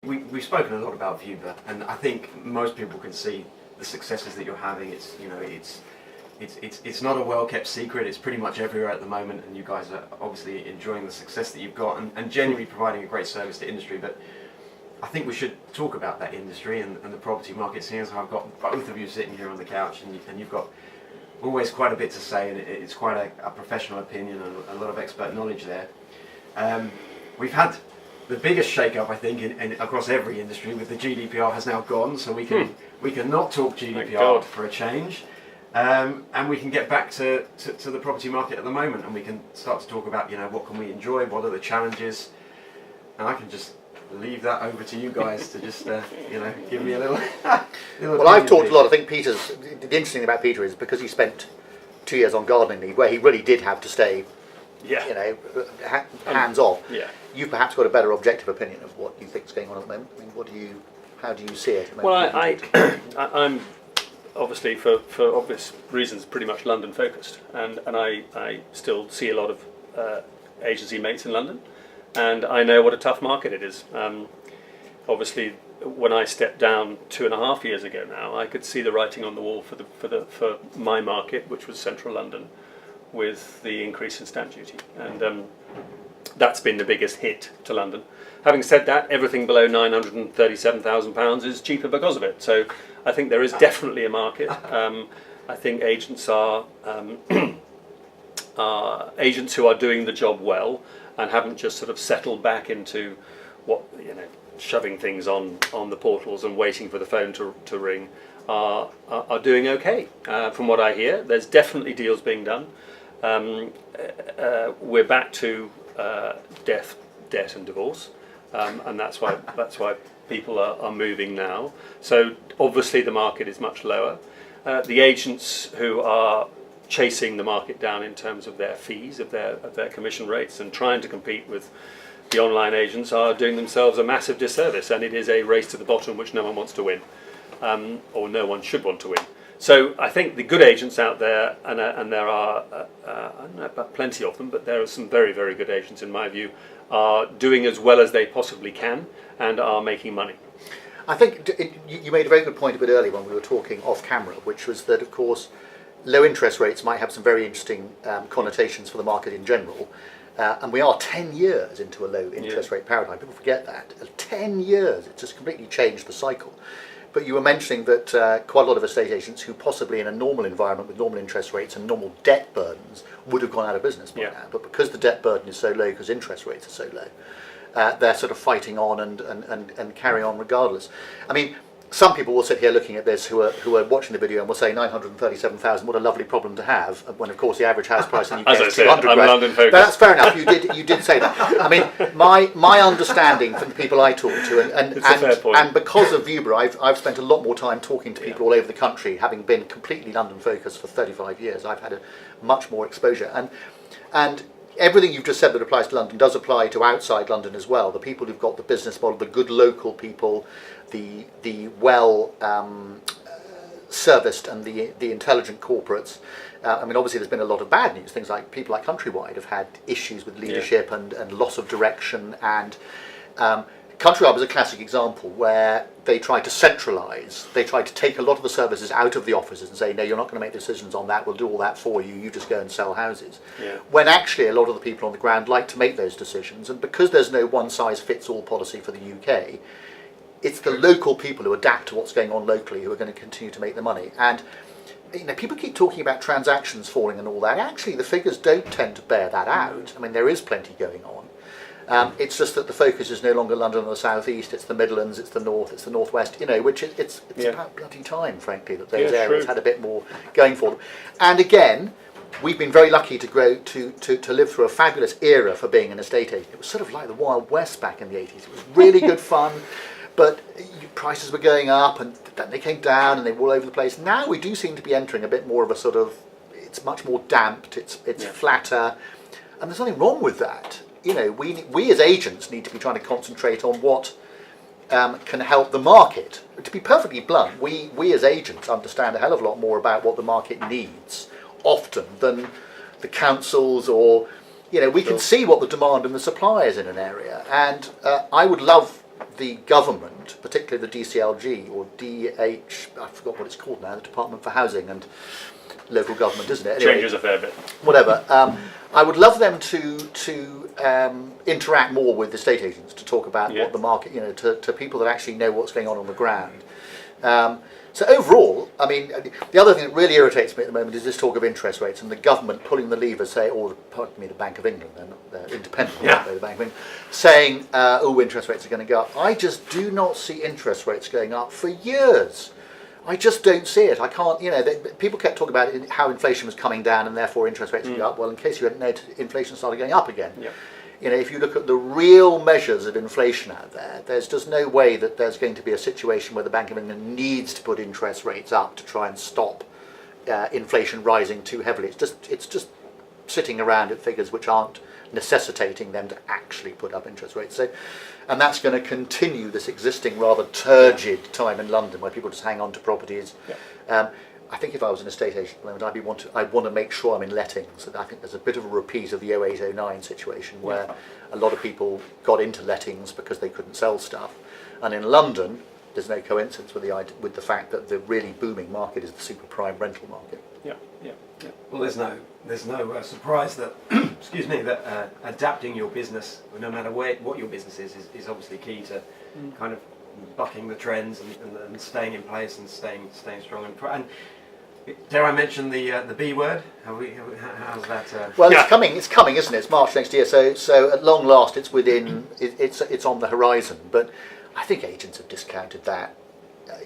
We've spoken a lot about Viewber, and I think most people can see the successes that you're having. It's not a well-kept secret. It's pretty much everywhere at the moment, and you guys are obviously enjoying the success that you've got and genuinely providing a great service to industry. But I think we should talk about that industry and the property market, seeing as I've got both of you sitting here on the couch, and you've got always quite a bit to say, and it's quite a professional opinion and a lot of expert knowledge there. We've had the biggest shake-up, I think, across every industry. With the GDPR has now gone, so we can not talk GDPR for a change, and we can get back to the property market at the moment, and we can start to talk about what can we enjoy, what are the challenges, and I can just leave that over to you guys to just give me a little. Well, I've talked a lot. I think the interesting thing about Peter is because he spent 2 years on gardening leave, where he really did have to stay, hands off. Yeah. You've perhaps got a better objective opinion of what you think is going on at the moment. I mean, how do you see it? Well, I'm obviously for obvious reasons pretty much London focused, and I still see a lot of agency mates in London. And I know what a tough market it is. Obviously, when I stepped down 2.5 years ago now, I could see the writing on the wall for my market, which was central London, with the increase in stamp duty, and that's been the biggest hit to London. Having said that, everything below £937,000 is cheaper because of it. So I think there is definitely a market. I think agents are agents who are doing the job well and haven't just sort of settled back into shoving things on the portals and waiting for the phone to ring are doing okay. From what I hear, there's definitely deals being done. We're back to death, debt and divorce, and that's why people are moving now. So obviously the market is much lower. The agents who are chasing the market down in terms of their fees, of their commission rates, and trying to compete with the online agents are doing themselves a massive disservice, and it is a race to the bottom which no one wants to win, or no one should want to win. So I think the good agents out there, and there are I don't know about plenty of them, but there are some very, very good agents in my view, are doing as well as they possibly can and are making money. I think you made a very good point a bit earlier when we were talking off camera, which was that of course low interest rates might have some very interesting connotations for the market in general, and we are 10 years into a low interest rate paradigm. People forget that. 10 years, it's just completely changed the cycle. But you were mentioning that quite a lot of estate agents who possibly in a normal environment with normal interest rates and normal debt burdens would have gone out of business by now. But because the debt burden is so low, because interest rates are so low, they're sort of fighting on and carrying on regardless. I mean, some people will sit here looking at this who are watching the video and will say 937,000, what a lovely problem to have, when of course the average house price in the UK is 200 grand. London focused. That's fair enough. You did say that. I mean, my understanding from the people I talk to, and because of Viewber, I've spent a lot more time talking to people all over the country, having been completely London focused for 35 years. I've had a much more exposure, and everything you've just said that applies to London does apply to outside London as well. The people who've got the business model, the good local people, the well serviced and the intelligent corporates. I mean, obviously there's been a lot of bad news. Things like people like Countrywide have had issues with leadership and loss of direction, and Countrywide was a classic example where they tried to centralise. They tried to take a lot of the services out of the offices and say, no, you're not going to make decisions on that, we'll do all that for you, you just go and sell houses. When actually a lot of the people on the ground like to make those decisions, and because there's no one-size-fits-all policy for the UK, it's the local people who adapt to what's going on locally who are going to continue to make the money. And people keep talking about transactions falling and all that. Actually, the figures don't tend to bear that out. I mean, there is plenty going on. It's just that the focus is no longer London or the South East, it's the Midlands, it's the North, it's the North West, which it's about bloody time, frankly, that those areas had a bit more going for them. And again, we've been very lucky to grow to live through a fabulous era for being an estate agent. It was sort of like the Wild West back in the 80s. It was really good fun, but prices were going up and then they came down and they were all over the place. Now we do seem to be entering a bit more of a sort of, it's much more damped, it's flatter, and there's nothing wrong with that. We as agents need to be trying to concentrate on what can help the market. To be perfectly blunt, we as agents understand a hell of a lot more about what the market needs often than the councils, or we can see what the demand and the supply is in an area. And I would love the government, particularly the DCLG or DH, I forgot what it's called now, the Department for Housing and Local Government, isn't it? Anyway, Changes a fair bit. whatever. I would love them to interact more with estate agents to talk about what the market, to people that actually know what's going on the ground. So overall, I mean, the other thing that really irritates me at the moment is this talk of interest rates and the government pulling the lever, say, or pardon me, the Bank of England, they're independent, aren't they, the Bank of England, saying, oh, interest rates are going to go up. I just do not see interest rates going up for years. I just don't see it. I can't, people kept talking about how inflation was coming down and therefore interest rates would go up. Well, in case you hadn't noted, inflation started going up again. Yep. If you look at the real measures of inflation out there, there's just no way that there's going to be a situation where the Bank of England needs to put interest rates up to try and stop inflation rising too heavily. It's just sitting around at figures which aren't necessitating them to actually put up interest rates. So, and that's going to continue this existing rather turgid time in London where people just hang on to properties. Yeah. I think if I was an estate agent at the moment, I'd want to make sure I'm in lettings. And I think there's a bit of a repeat of the 08-09 situation where a lot of people got into lettings because they couldn't sell stuff. And in London, there's no coincidence with the fact that the really booming market is the super prime rental market. Yeah. Well, there's no surprise that excuse me, that adapting your business, no matter what your business is obviously key to kind of bucking the trends and staying in place and staying strong and dare I mention the B word? How's that? Well, it's coming, isn't it? It's March next year, so at long last, it's within, it's on the horizon. But I think agents have discounted that.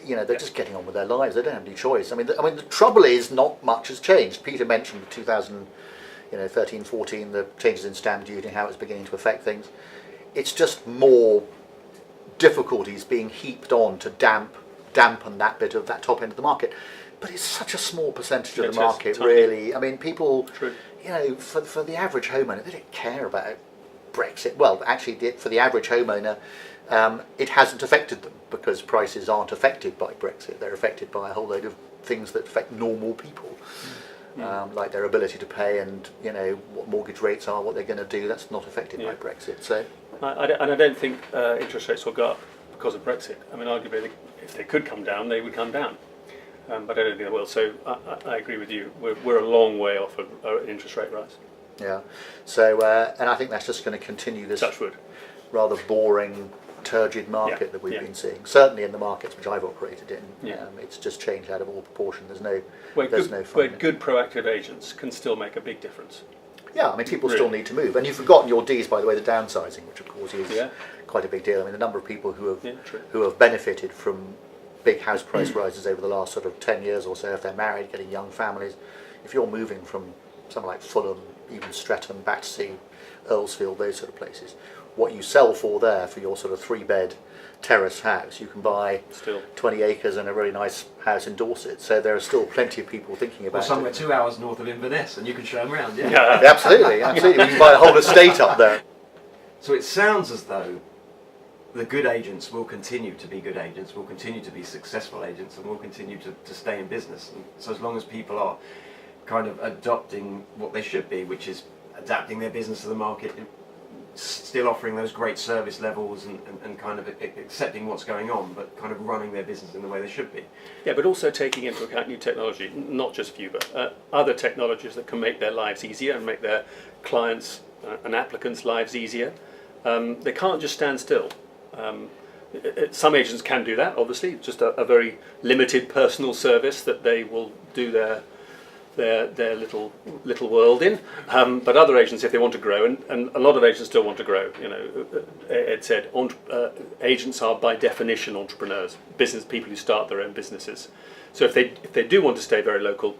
They're just getting on with their lives. They don't have any choice. I mean, the trouble is not much has changed. Peter mentioned 2013, 14, the changes in stamp duty and how it's beginning to affect things. It's just more difficulties being heaped on to dampen that bit of that top end of the market. But it's such a small percentage of the market, really. I mean, people, for the average homeowner, they don't care about Brexit. Well, actually, for the average homeowner, it hasn't affected them because prices aren't affected by Brexit. They're affected by a whole load of things that affect normal people, like their ability to pay and what mortgage rates are, what they're going to do. That's not affected by Brexit. So, I don't think interest rates will go up because of Brexit. I mean, arguably, if they could come down, they would come down. But I don't think they will. So I agree with you. We're a long way off of an interest rate rise. Yeah. So and I think that's just going to continue this rather boring, turgid market that we've been seeing. Certainly in the markets which I've operated in, it's just changed out of all proportion. There's no where good proactive agents can still make a big difference. Yeah, I mean, people still need to move. And you've forgotten your Ds, by the way, the downsizing, which of course is quite a big deal. I mean, the number of people who have benefited from big house price rises over the last sort of 10 years or so, if they're married, getting young families. If you're moving from somewhere like Fulham, even Streatham, Battersea, Earlsfield, those sort of places, what you sell for there for your sort of 3-bed terrace house, you can buy 20 acres and a really nice house in Dorset. So there are still plenty of people thinking about somewhere 2 hours north of Inverness, and you can show them around. Absolutely. We can buy a whole estate up there. So it sounds as though the good agents will continue to be good agents, will continue to be successful agents, and will continue to stay in business. And so as long as people are kind of adopting what they should be, which is adapting their business to the market, and still offering those great service levels and kind of accepting what's going on, but kind of running their business in the way they should be. Yeah, but also taking into account new technology, not just Viewber, other technologies that can make their lives easier and make their clients and applicants' lives easier. They can't just stand still. Some agents can do that, obviously, just a very limited personal service that they will do their little world in. But other agents, if they want to grow, and a lot of agents still want to grow, Ed said, agents are by definition entrepreneurs, business people who start their own businesses. So if they do want to stay very local,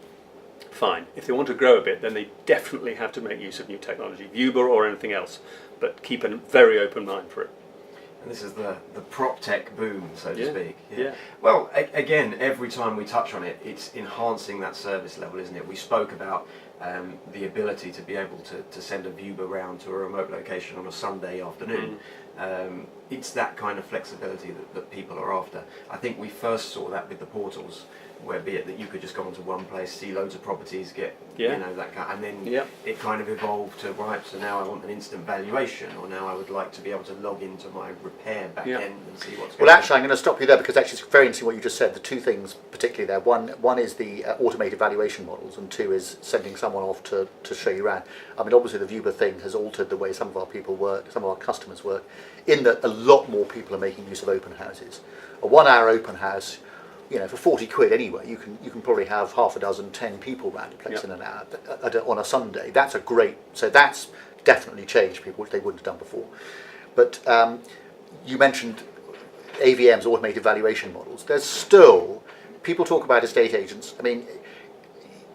fine. If they want to grow a bit, then they definitely have to make use of new technology, Viewber or anything else, but keep a very open mind for it. And this is the prop tech boom, so to speak. Yeah. Well, again, every time we touch on it, it's enhancing that service level, isn't it? We spoke about the ability to be able to send a Viewber round to a remote location on a Sunday afternoon. It's that kind of flexibility that people are after. I think we first saw that with the portals, where be it that you could just go onto one place, see loads of properties, get that kind, and then it kind of evolved to right. So now I want an instant valuation, or now I would like to be able to log into my repair back end and see what's going on. Well, actually, I'm going to stop you there because actually it's very interesting what you just said. The two things particularly there. One is the automated valuation models, and two is sending someone off to show you around. I mean, obviously the Viewber thing has altered the way some of our people work, some of our customers work, in that a lot more people are making use of open houses. A 1 hour open house, you know, for 40 quid anyway, you can probably have half a dozen, 10 people around the place in an hour on a Sunday. That's a great, so that's definitely changed people, which they wouldn't have done before. But you mentioned AVMs, automated valuation models. There's still, people talk about estate agents. I mean,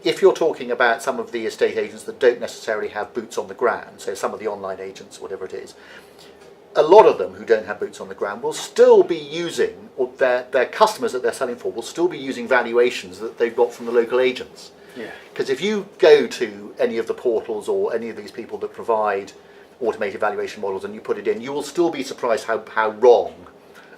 if you're talking about some of the estate agents that don't necessarily have boots on the ground, so some of the online agents, whatever it is, a lot of them who don't have boots on the ground will still be using, or their customers that they're selling for will still be using valuations that they've got from the local agents. Because if you go to any of the portals or any of these people that provide automated valuation models and you put it in, you will still be surprised how wrong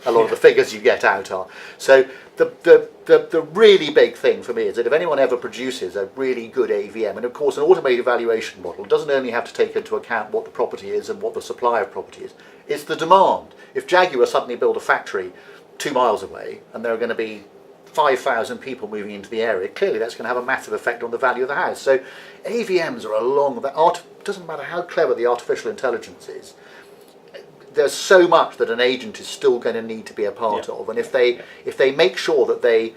a lot of the figures you get out are. So the really big thing for me is that if anyone ever produces a really good AVM, and of course an automated valuation model doesn't only have to take into account what the property is and what the supply of property is, it's the demand. If Jaguar suddenly build a factory 2 miles away and there are going to be 5,000 people moving into the area, clearly that's going to have a massive effect on the value of the house. So AVMs are along that doesn't matter how clever the artificial intelligence is, there's so much that an agent is still going to need to be a part of, and if they make sure that they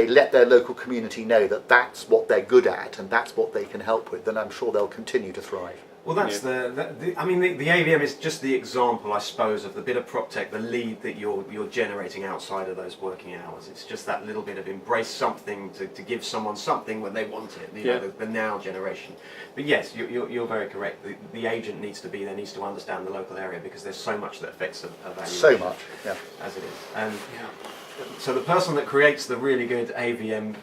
let their local community know that that's what they're good at and that's what they can help with, then I'm sure they'll continue to thrive. Well, that's I mean, the AVM is just the example, I suppose, of the bit of prop tech, the lead that you're generating outside of those working hours. It's just that little bit of embrace something to give someone something when they want it, you know, the now generation. But yes, you're very correct. The agent needs to be there, needs to understand the local area, because there's so much that affects a valuation. So much, as it is. And so the person that creates the really good AVM,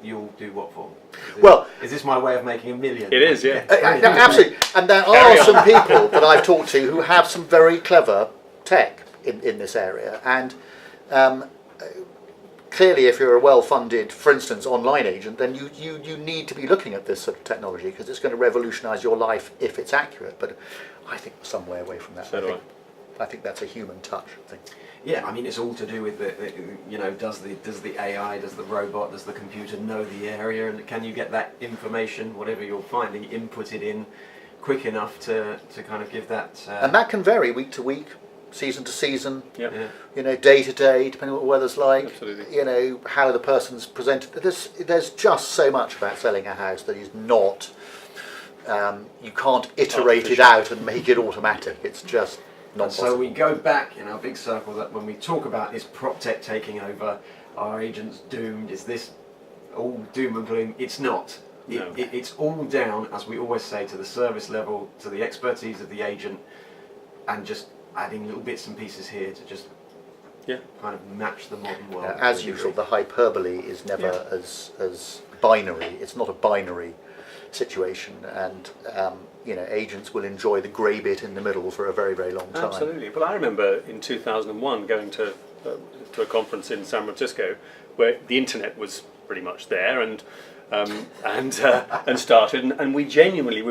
you'll do what for? Is this my way of making $1 million? It is, yeah. Absolutely. And there are some people that I've talked to who have some very clever tech in this area. And clearly, if you're a well-funded, for instance, online agent, then you need to be looking at this sort of technology, because it's going to revolutionise your life if it's accurate. But I think we're some way away from that. So I think that's a human touch thing. Yeah, I mean, it's all to do with you know, does the AI, does the robot, does the computer know the area, and can you get that information, whatever you're finding, input it in quick enough to kind of give that. And that can vary week to week, season to season. Yeah. You know, day to day, depending on what the weather's like. Absolutely. You know, how the person's presented. There's just so much about selling a house that is not. You can't iterate it out and make it automatic. It's just. And so we go back in our big circle that when we talk about this prop tech taking over, our agents doomed, is this all doom and gloom? It's not. No. It's all down, as we always say, to the service level, to the expertise of the agent, and just adding little bits and pieces here to just kind of match the modern world. As usual, the hyperbole is never as binary. It's not a binary situation, and you know, agents will enjoy the grey bit in the middle for a very, very long time. Absolutely. But I remember in 2001 going to a conference in San Francisco where the internet was pretty much there and started, and we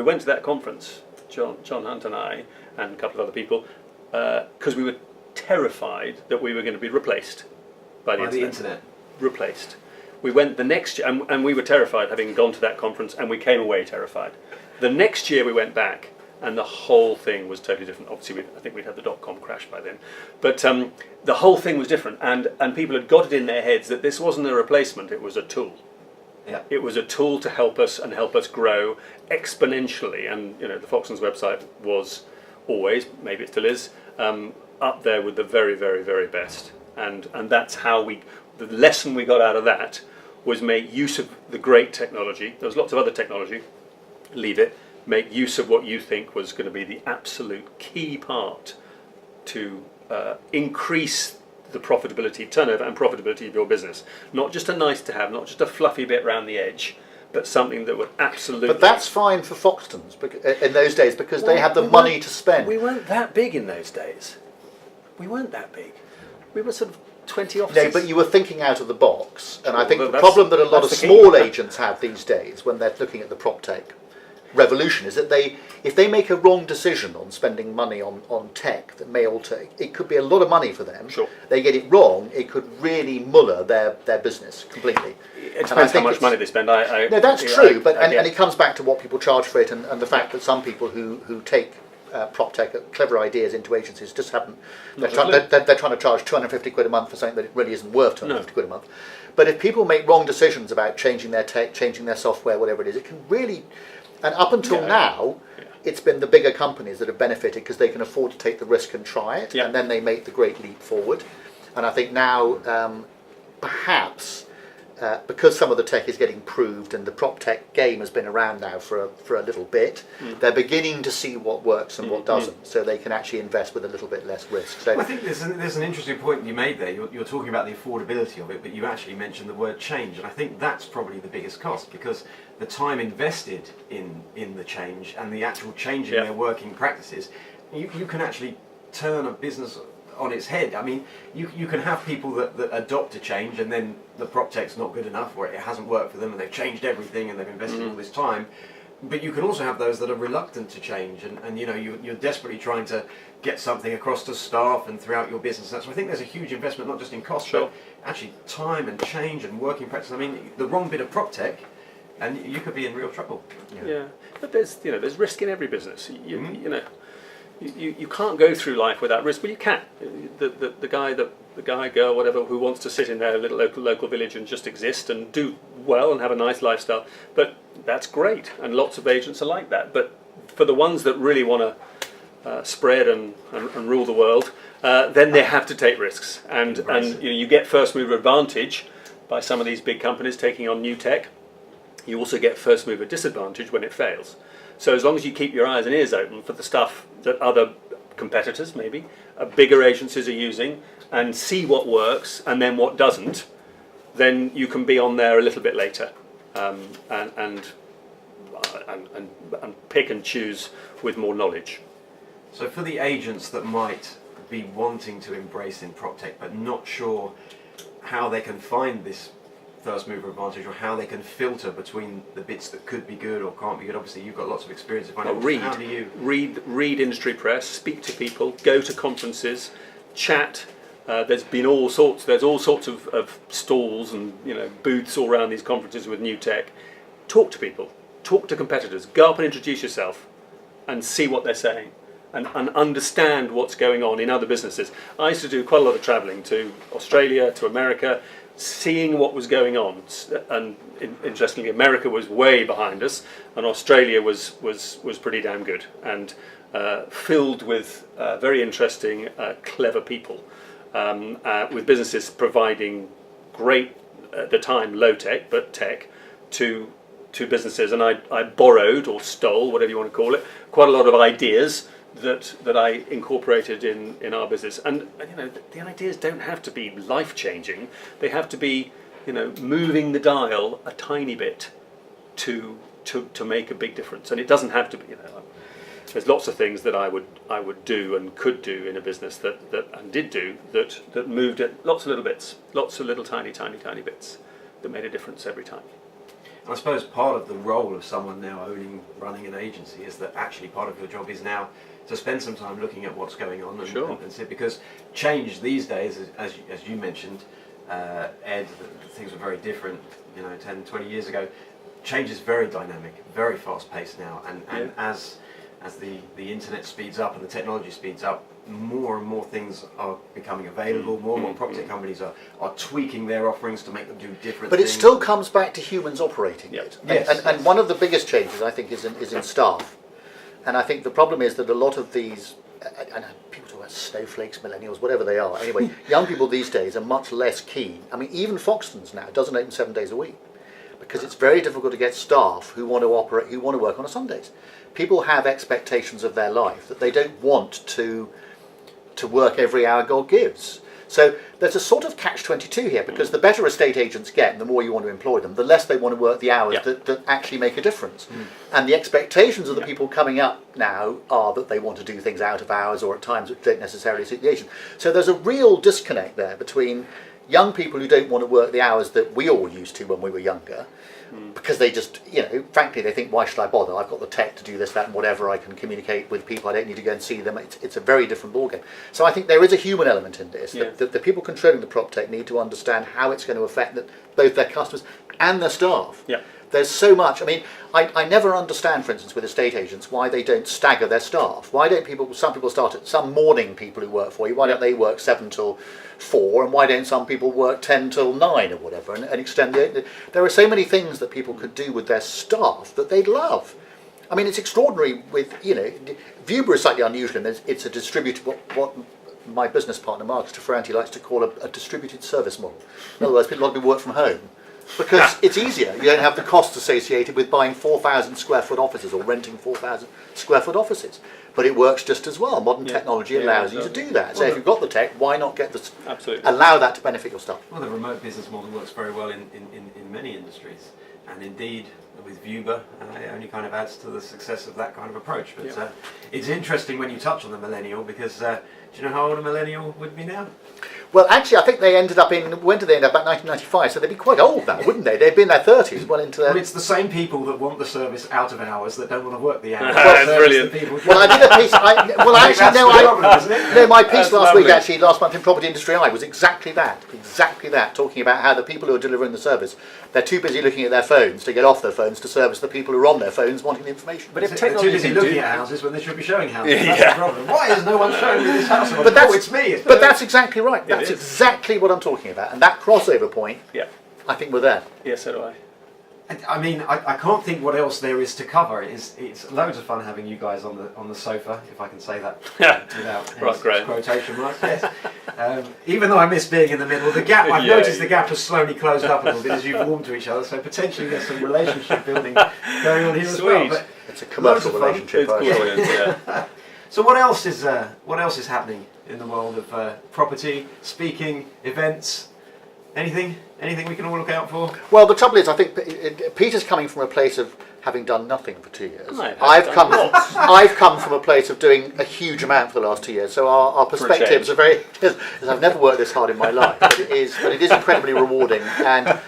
went to that conference, John Hunt and I and a couple of other people, because we were terrified that we were going to be replaced by the internet. Replaced. We went the next year, and we were terrified, having gone to that conference, and we came away terrified. The next year we went back, and the whole thing was totally different. Obviously, I think we'd had the dot-com crash by then. But the whole thing was different, and people had got it in their heads that this wasn't a replacement, it was a tool. Yeah. It was a tool to help us grow exponentially. And you know, the Foxtons website was always, maybe it still is, up there with the very, very, very best. And that's how the lesson we got out of that was make use of the great technology. There was lots of other technology. Leave it. Make use of what you think was going to be the absolute key part to increase the profitability, turnover and profitability of your business. Not just a nice to have, not just a fluffy bit around the edge, but something that would absolutely. But that's fine for Foxtons in those days because they have the money to spend. We weren't that big in those days. We weren't that big. We were sort of 20 offices. No, but you were thinking out of the box, and I think Well, the problem that a lot of that's the key. small agents have these days when they're looking at the PropTech revolution is that if they make a wrong decision on spending money on tech that may alter, it could be a lot of money for them. Sure. They get it wrong, it could really muller their business completely. It depends how much money they spend. No, that's true, and it comes back to what people charge for it, and the fact that some people who take PropTech clever ideas into agencies just haven't. They're trying to charge 250 quid a month for something that it really isn't worth 250 quid a month. But if people make wrong decisions about changing their tech, changing their software, whatever it is, it can really. And up until now, it's been the bigger companies that have benefited because they can afford to take the risk and try it, and then they make the great leap forward. And I think now, perhaps, because some of the tech is getting proved and the PropTech game has been around now for a little bit, they're beginning to see what works and what doesn't, so they can actually invest with a little bit less risk. So I think there's an interesting point you made there. You're talking about the affordability of it, but you actually mentioned the word change, and I think that's probably the biggest cost because the time invested in the change and the actual change in their working practices, you can actually turn a business on its head. I mean, you can have people that adopt a change and then the PropTech's not good enough or it hasn't worked for them and they've changed everything and they've invested all this time. But you can also have those that are reluctant to change and you know, you're desperately trying to get something across to staff and throughout your business. So I think there's a huge investment, not just in cost, but actually time and change and working practice. I mean, the wrong bit of PropTech and you could be in real trouble. Yeah, but there's risk in every business. You can't go through life without risk. Well, you can. The guy, girl, whatever, who wants to sit in their little local village and just exist and do well and have a nice lifestyle, but that's great, and lots of agents are like that. But for the ones that really want to spread and rule the world, then they have to take risks, and you get first mover advantage by some of these big companies taking on new tech. You also get first mover disadvantage when it fails. So as long as you keep your eyes and ears open for the stuff that other competitors, maybe, bigger agencies are using, and see what works and then what doesn't, then you can be on there a little bit later and pick and choose with more knowledge. So for the agents that might be wanting to embrace in PropTech but not sure how they can find this first mover advantage or how they can filter between the bits that could be good or can't be good. Obviously you've got lots of experience in finding how do you read industry press, speak to people, go to conferences, chat. There's all sorts of stalls and booths all around these conferences with new tech. Talk to people, talk to competitors, go up and introduce yourself and see what they're saying and understand what's going on in other businesses. I used to do quite a lot of travelling to Australia, to America, seeing what was going on, and interestingly, America was way behind us, and Australia was pretty damn good, and filled with very interesting, clever people, with businesses providing great, at the time, low tech, but tech, to businesses, and I borrowed or stole, whatever you want to call it, quite a lot of ideas that I incorporated in our business, and the ideas don't have to be life changing. They have to be moving the dial a tiny bit to make a big difference. And it doesn't have to be. There's lots of things that I would do and could do in a business that and did do that moved at lots of little bits, lots of little tiny bits that made a difference every time. I suppose part of the role of someone now running an agency is that actually part of your job is now to spend some time looking at what's going on and see, because change these days, as you mentioned, Ed, things were very different 10, 20 years ago. Change is very dynamic, very fast paced now, and as the internet speeds up and the technology speeds up, more and more things are becoming available, more and more PropTech companies are tweaking their offerings to make them do different things. But it still comes back to humans operating it. Yes. And one of the biggest changes, I think, is in staff. And I think the problem is that a lot of these, and people talk about snowflakes, millennials, whatever they are. Anyway, young people these days are much less keen. I mean, even Foxtons now doesn't open 7 days a week because it's very difficult to get staff who want to operate, who want to work on a Sundays. People have expectations of their life that they don't want to work every hour God gives. So there's a sort of catch-22 here, because the better estate agents get and the more you want to employ them, the less they want to work the hours that actually make a difference. And the expectations of the people coming up now are that they want to do things out of hours or at times which don't necessarily suit the agent. So there's a real disconnect there between young people who don't want to work the hours that we all used to when we were younger, because they just, frankly, they think, why should I bother? I've got the tech to do this, that, and whatever. I can communicate with people. I don't need to go and see them. It's a very different ballgame. So I think there is a human element in this. Yeah. The people controlling the prop tech need to understand how it's going to affect both their customers and their staff. Yeah. There's so much. I mean, I never understand, for instance, with estate agents, why they don't stagger their staff. Why don't some people start at some morning people who work for you, why don't they work 7 till 4, and why don't some people work 10 till 9 or whatever, and extend there are so many things that people could do with their staff that they'd love. I mean, it's extraordinary with, Viewber is slightly unusual, and it's a distributed, what my business partner, Mark Ferranti, likes to call a distributed service model. In other words, a lot of people work from home. Because it's easier. You don't have the costs associated with buying 4,000 square foot offices or renting 4,000 square foot offices. But it works just as well. Modern technology allows you to do that. So if you've got the tech, why not allow that to benefit your staff? Well, the remote business model works very well in many industries. And indeed, with Viewber, it only kind of adds to the success of that kind of approach. But it's interesting when you touch on the millennial, because do you know how old a millennial would be now? Well, actually, I think they ended up when did they end up? About 1995, so they'd be quite old now, wouldn't they? They'd be in their 30s, well into their... Well, it's the same people that want the service out of hours that don't want to work the hours. That's brilliant. Well, I did a piece... my piece last month in Property Industry Eye was exactly that, talking about how the people who are delivering the service, they're too busy looking at their phones to get off their phones to service the people who are on their phones wanting the information. But if they're too busy looking at houses when they should be showing houses. That's the problem. Why is no one showing me this house? It's me. But that's exactly right. That's exactly what I'm talking about. And that crossover point, I think we're there. Yes, so do I. I mean, I can't think what else there is to cover. It's loads of fun having you guys on the sofa, if I can say that without quotation marks. Yes. Even though I miss being in the middle, the gap. I've noticed the gap has slowly closed up a little bit as you've warmed to each other. So potentially there's some relationship building going on here as well. But it's a commercial relationship. It's brilliant. So what else is happening in the world of property, speaking, events? Anything we can all look out for? Well, the trouble is, I think Peter's coming from a place of having done nothing for 2 years. I've come from a place of doing a huge amount for the last 2 years. So our perspectives are very. I've never worked this hard in my life, but it is incredibly rewarding. And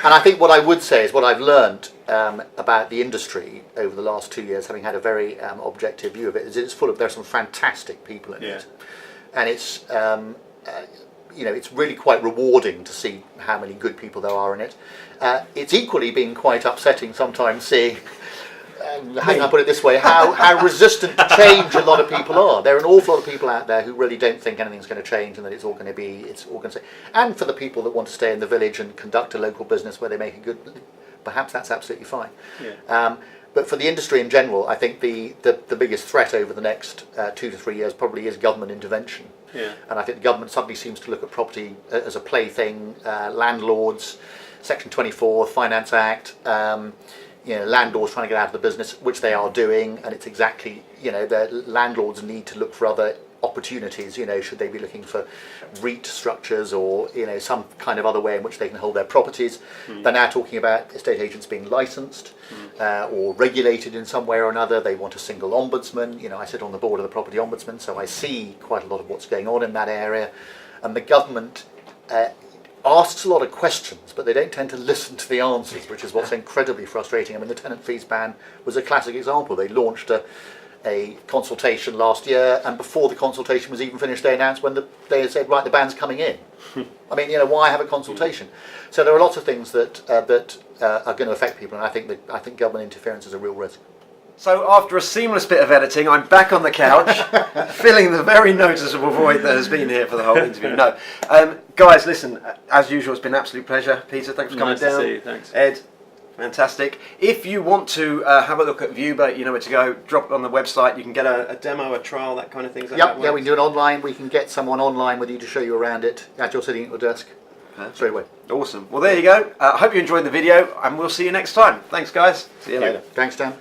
I think what I would say is what I've learned about the industry over the last 2 years, having had a very objective view of it, is there's some fantastic people in it, and it's. It's really quite rewarding to see how many good people there are in it. It's equally been quite upsetting sometimes seeing, how can I put it this way, how resistant to change a lot of people are. There are an awful lot of people out there who really don't think anything's going to change and that it's all going to stay. And for the people that want to stay in the village and conduct a local business where they make a good, perhaps that's absolutely fine. But for the industry in general, I think the biggest threat over the next 2 to 3 years probably is government intervention. And I think the government suddenly seems to look at property as a plaything. Landlords, Section 24, Finance Act, landlords trying to get out of the business, which they are doing, and it's exactly, the landlords need to look for other opportunities, should they be looking for REIT structures or some kind of other way in which they can hold their properties. They're now talking about estate agents being licensed or regulated in some way or another. They want a single ombudsman. I sit on the board of the property ombudsman, so I see quite a lot of what's going on in that area. And the government asks a lot of questions, but they don't tend to listen to the answers, which is what's incredibly frustrating. I mean, the tenant fees ban was a classic example. They launched a consultation last year, and before the consultation was even finished, they announced they said, right, the ban's coming in. I mean, why have a consultation? So there are lots of things that are going to affect people, and I think government interference is a real risk. So after a seamless bit of editing, I'm back on the couch, filling the very noticeable void that has been here for the whole interview. No, guys, listen. As usual, it's been an absolute pleasure. Peter, thanks for coming down. Nice to see you. Thanks. Ed. Fantastic. If you want to have a look at Viewber, you know where to go. Drop it on the website. You can get a demo, a trial, that kind of thing. We can do it online. We can get someone online with you to show you around it as you're sitting at your desk. Straight away. Awesome. Well, there you go. I hope you enjoyed the video, and we'll see you next time. Thanks, guys. See you later. Thanks, Dan.